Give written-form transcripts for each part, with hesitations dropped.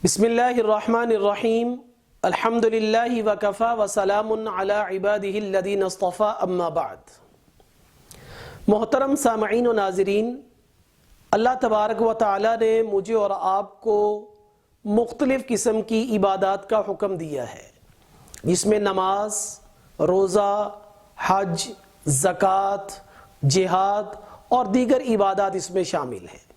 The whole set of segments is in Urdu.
بسم اللہ الرحمن الرحیم الحمدللہ وکفا وسلام علی عبادہ الذین اصطفی اما بعد۔ محترم سامعین و ناظرین، اللہ تبارک و تعالی نے مجھے اور آپ کو مختلف قسم کی عبادات کا حکم دیا ہے، جس میں نماز، روزہ، حج، زکوٰۃ، جہاد اور دیگر عبادات اس میں شامل ہیں۔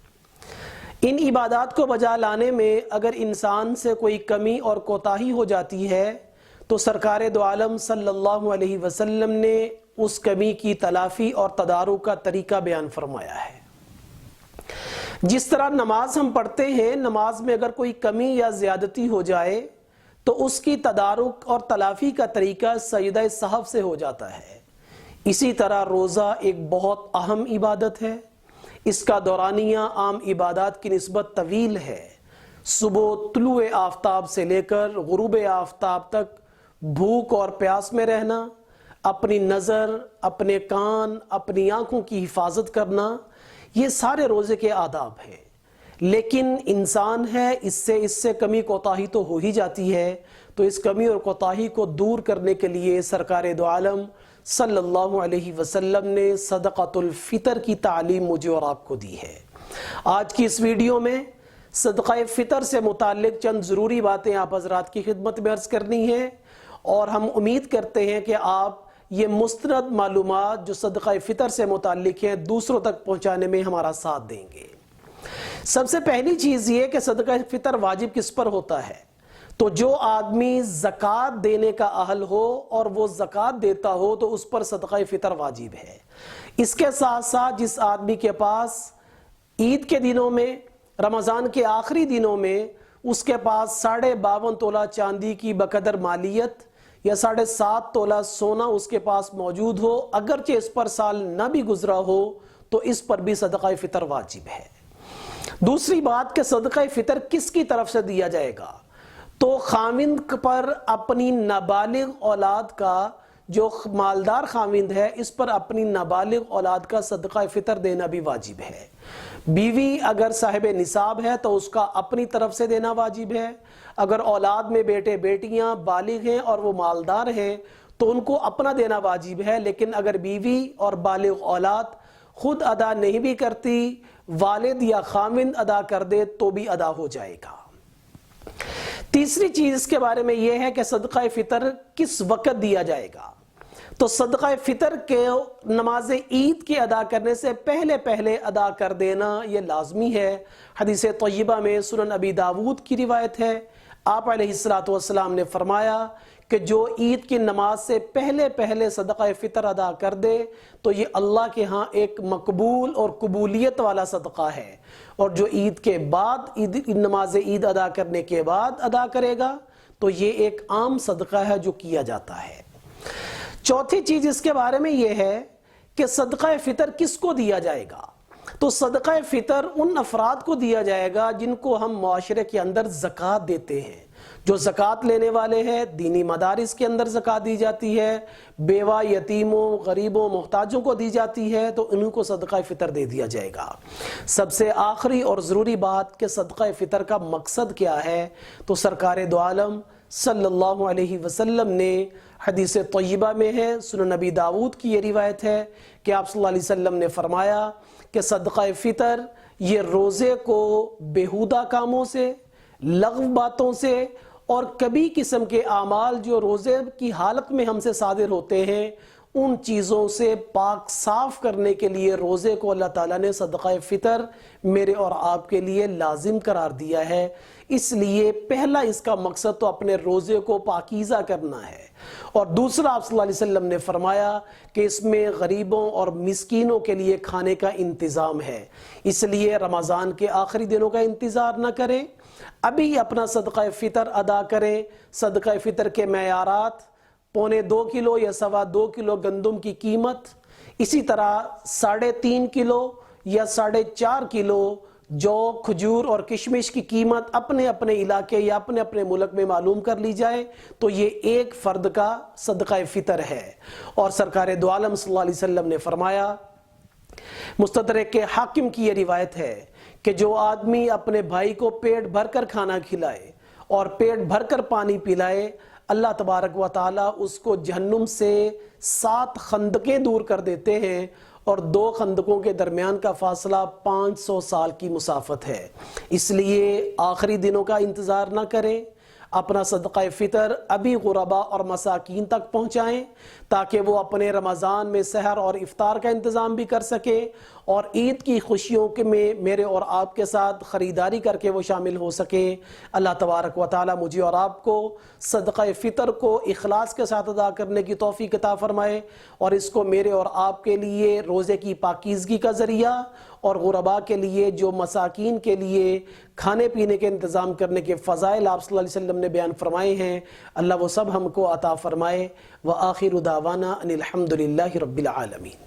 ان عبادات کو بجا لانے میں اگر انسان سے کوئی کمی اور کوتاہی ہو جاتی ہے تو سرکار دو عالم صلی اللہ علیہ وسلم نے اس کمی کی تلافی اور تدارک کا طریقہ بیان فرمایا ہے۔ جس طرح نماز ہم پڑھتے ہیں، نماز میں اگر کوئی کمی یا زیادتی ہو جائے تو اس کی تدارک اور تلافی کا طریقہ سجدہ سہو سے ہو جاتا ہے۔ اسی طرح روزہ ایک بہت اہم عبادت ہے۔ اس کا دورانیہ عام عبادات کی نسبت طویل ہے۔ صبح طلوع آفتاب سے لے کر غروب آفتاب تک بھوک اور پیاس میں رہنا، اپنی نظر، اپنے کان، اپنی آنکھوں کی حفاظت کرنا، یہ سارے روزے کے آداب ہیں۔ لیکن انسان ہے، اس سے کمی کوتاہی تو ہو ہی جاتی ہے، تو اس کمی اور کوتاہی کو دور کرنے کے لیے سرکار دو عالم صلی اللہ علیہ وسلم نے صدقۃ الفطر کی تعلیم مجھے اور آپ کو دی ہے۔ آج کی اس ویڈیو میں صدقہ فطر سے متعلق چند ضروری باتیں آپ حضرات کی خدمت میں عرض کرنی ہیں، اور ہم امید کرتے ہیں کہ آپ یہ مستند معلومات جو صدقہ فطر سے متعلق ہیں دوسروں تک پہنچانے میں ہمارا ساتھ دیں گے۔ سب سے پہلی چیز یہ کہ صدقہ فطر واجب کس پر ہوتا ہے؟ تو جو آدمی زکوٰۃ دینے کا اہل ہو اور وہ زکوٰۃ دیتا ہو تو اس پر صدقہ فطر واجب ہے۔ اس کے ساتھ ساتھ جس آدمی کے پاس عید کے دنوں میں، رمضان کے آخری دنوں میں اس کے پاس 52.5 تولہ چاندی کی بقدر مالیت یا 7.5 تولہ سونا اس کے پاس موجود ہو، اگرچہ اس پر سال نہ بھی گزرا ہو تو اس پر بھی صدقہ فطر واجب ہے۔ دوسری بات کہ صدقہ فطر کس کی طرف سے دیا جائے گا؟ تو خاوند پر اپنی نابالغ اولاد کا، جو مالدار خاوند ہے اس پر اپنی نابالغ اولاد کا صدقہ فطر دینا بھی واجب ہے۔ بیوی اگر صاحب نصاب ہے تو اس کا اپنی طرف سے دینا واجب ہے۔ اگر اولاد میں بیٹے بیٹیاں بالغ ہیں اور وہ مالدار ہیں تو ان کو اپنا دینا واجب ہے، لیکن اگر بیوی اور بالغ اولاد خود ادا نہیں بھی کرتی، والد یا خاوند ادا کر دے تو بھی ادا ہو جائے گا۔ تیسری چیز اس کے بارے میں یہ ہے کہ صدقہ فطر کس وقت دیا جائے گا؟ تو صدقہ فطر کے نماز عید کے ادا کرنے سے پہلے ادا کر دینا یہ لازمی ہے۔ حدیث طیبہ میں سنن ابی داود کی روایت ہے، آپ علیہ السلام نے فرمایا کہ جو عید کی نماز سے پہلے صدقہ فطر ادا کر دے تو یہ اللہ کے ہاں ایک مقبول اور قبولیت والا صدقہ ہے، اور جو عید کے بعد نماز عید ادا کرنے کے بعد ادا کرے گا تو یہ ایک عام صدقہ ہے جو کیا جاتا ہے۔ چوتھی چیز اس کے بارے میں یہ ہے کہ صدقہ فطر کس کو دیا جائے گا؟ تو صدقہ فطر ان افراد کو دیا جائے گا جن کو ہم معاشرے کے اندر زکوٰۃ دیتے ہیں۔ جو زکوٰۃ لینے والے ہیں، دینی مدارس کے اندر زکوٰۃ دی جاتی ہے، بیوہ، یتیموں، غریبوں، محتاجوں کو دی جاتی ہے، تو انہوں کو صدقہ فطر دے دیا جائے گا۔ سب سے آخری اور ضروری بات کہ صدقہ فطر کا مقصد کیا ہے؟ تو سرکار دو عالم صلی اللہ علیہ وسلم نے حدیث طیبہ میں ہے، سنن نبی داود کی یہ روایت ہے کہ آپ صلی اللہ علیہ وسلم نے فرمایا کہ صدقہ فطر یہ روزے کو بیہودہ کاموں سے، لغو باتوں سے اور کبھی قسم کے اعمال جو روزے کی حالت میں ہم سے صادر ہوتے ہیں ان چیزوں سے پاک صاف کرنے کے لیے روزے کو اللہ تعالیٰ نے صدقہ فطر میرے اور آپ کے لیے لازم قرار دیا ہے۔ اس لیے پہلا اس کا مقصد تو اپنے روزے کو پاکیزہ کرنا ہے، اور دوسرا آپ صلی اللہ علیہ وسلم نے فرمایا کہ اس میں غریبوں اور مسکینوں کے لیے کھانے کا انتظام ہے۔ اس لیے رمضان کے آخری دنوں کا انتظار نہ کریں، ابھی اپنا صدقہ فطر ادا کریں۔ صدقہ فطر کے معیارات 1.25 کلو یا 2.25 کلو گندم کی قیمت، اسی طرح 3.5 کلو یا 4.5 کلو جو، کھجور اور کشمش کی قیمت اپنے اپنے علاقے یا اپنے اپنے ملک میں معلوم کر لی جائے تو یہ ایک فرد کا صدقہ فطر ہے۔ اور سرکار دو عالم صلی اللہ علیہ وسلم نے فرمایا، مستدرک حاکم کی یہ روایت ہے کہ جو آدمی اپنے بھائی کو پیٹ بھر کر کھانا کھلائے اور پیٹ بھر کر پانی پلائے، اللہ تبارک و تعالیٰ اس کو جہنم سے 7 خندقیں دور کر دیتے ہیں، اور 2 خندقوں کے درمیان کا فاصلہ 500 سال کی مسافت ہے۔ اس لیے آخری دنوں کا انتظار نہ کریں، اپنا صدقہ فطر ابھی غربا اور مساکین تک پہنچائیں تاکہ وہ اپنے رمضان میں سحر اور افطار کا انتظام بھی کر سکے، اور عید کی خوشیوں میں میرے اور آپ کے ساتھ خریداری کر کے وہ شامل ہو سکے۔ اللہ تبارک و تعالی مجھے اور آپ کو صدقہ فطر کو اخلاص کے ساتھ ادا کرنے کی توفیق عطا فرمائے، اور اس کو میرے اور آپ کے لیے روزے کی پاکیزگی کا ذریعہ، اور غربا کے لیے جو مساکین کے لیے کھانے پینے کے انتظام کرنے کے فضائل آپ صلی اللہ علیہ وسلم نے بیان فرمائے ہیں، اللہ وہ سب ہم کو عطا فرمائے۔ وآخر دعوانا ان الحمد للہ رب العالمین۔